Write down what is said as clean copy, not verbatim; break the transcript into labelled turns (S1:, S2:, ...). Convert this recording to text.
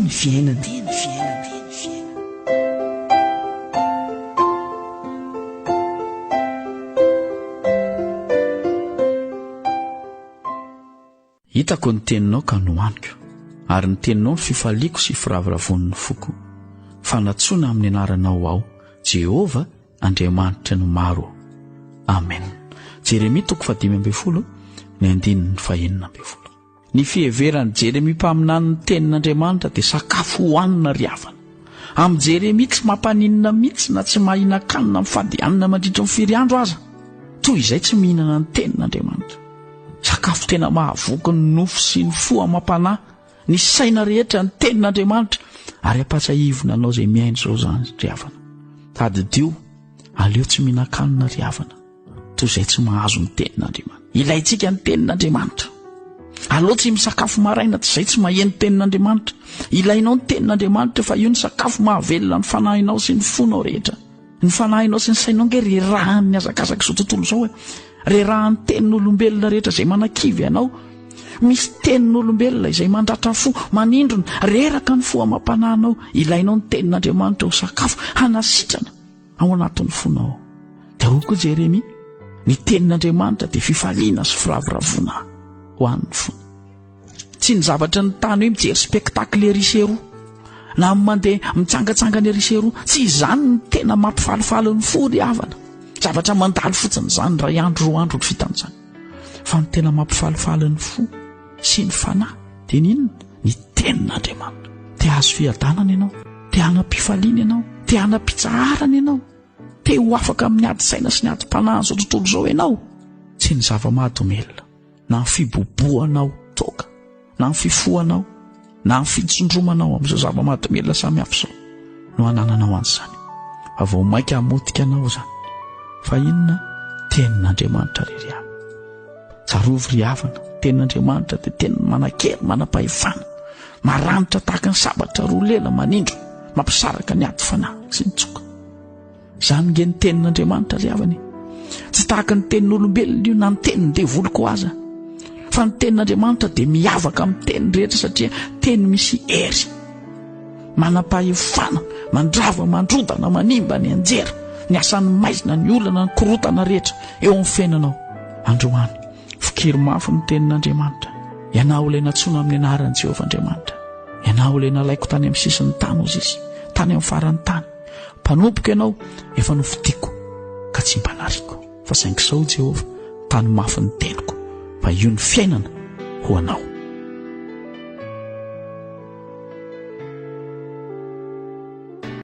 S1: teny fiainana.
S2: Hitako ny teninao ka nohaniko, ary ny teninao ny fifaliako sy firavoravoan'ny foko. Fa nantsoina amin'ny anaranao aho, Jehovah, Andriamanitry ny maro. Amen. Jeremia 5:12 ny 5:12. Ny fieveran'i Jeremia mpaminany ny tenin'Andriamanitra dia sakafo hohanina ry havana. Amin'ny Jeremia tsy mampaninina mihitsy na tsy mahina-kanina mifady hanina mandritra ny firy andro aza, toy izay tsy mihinana ny tenin'Andriamanitra. Sakafo tena mahavoky ny nofo sy ny fo amam-panahy, ny saina rehetra ny tenin'Andriamanitra, ary ampatsahivona anao izay miaino izao zany ry havana. Tadidio, aleo tsy mihinan-kanina ry havana, toy izay tsy mahazo ny tenin'Andriamanitra. Ilaintsika ny tenin'Andriamanitra. Aleo tsy misakafo maraina tsy izay tsy maheno tenin'Andriamanitra. Ilainao ny tenin'Andriamanitra fa io ny sakafo mahavelona ny fanahinao sy ny fonao rehetra. Ny fanahinao sy ny sainao nge rerahan'ny azakazaka izao tontolo izao rerahan'ny tenin'olombelona rehetra izay manakivy ianao. Misy tenin'olombelona izay mandratra fo, manindrona, reraka ny fo amam-panahinao. Ilainao ny tenin'Andriamanitra ho sakafo hanasitrana ao anatin'ny fonao. Dia hoy koa Jeremia, ny tenin'Andriamanitra dia fifaliana sy firavoravoana ho an'ny fo. Tsy ny zavatra ny tany hoe mijery spektakly eriseroa na mandeha mitsangatsangana eriseroa, tsy izany ny tena mampifalifaly ny fo ry havana. Zavatra mandalo fotsiny izany ray andro roa andro ny fitan'izany. Fa ny tena mampifalifaly ny fo sy ny fanahy dia ninona? Ny tenin'Andriamanitra. Te hazo fiadanana ianao, te hanam-pifaliana ianao, te hanam-pitsaharana ianao, te ho afaka amin'ny ady saina sy ny ady mpanahy izao tontolo izao ianao. Tsy ny zava-mahadomelona, na ny fiboboanao toka, na ny fifoanao, na ny fitsondromanao amin'izao zava-mahadomelona samy hafa izao no hanananao an'izany. Fa vao mainka hamotika anao izany, fa inona? Tenin'Andriamanitra ry havana. Tsarovy ry havana, tenin'Andriamanitra dia tena manan-kery, manam-pahefana, maranitra tahaka ny sabatra roa lela manindro, mampisaraka ny ady fanahy sy ny tsoka. Izany nge ny tenin'Andriamanitra ry havana. Tsy tahaka ny tenin'olombelona io na ny teniny devoly ko aza. Fa ny tenin'Andriamanitra dia miavaka amin'ny teny rehetra satria teny misy hery, manam-pahefana, mandrava, mandrodana, manimba ny anjera, ny asan'ny maizina, ny olana, ny korotana rehetra eo amin'ny fiainanao. Androany, fikiry mafy ny tenin'Andriamanitra. Ianao ilay nantsoina amin'ny anaran'i Jehovah Andriamanitra. Ianao ilay nalaiko tany amin'ny sisin'ny tany ozy izy, tany amin'ny faran'ny tany. Mpanompoka ianao, efa novidiako ka tsy mba nariko. Fa saingy sao Jehovah, tany mafy ny teniko, fa io ny fiainana ho anao.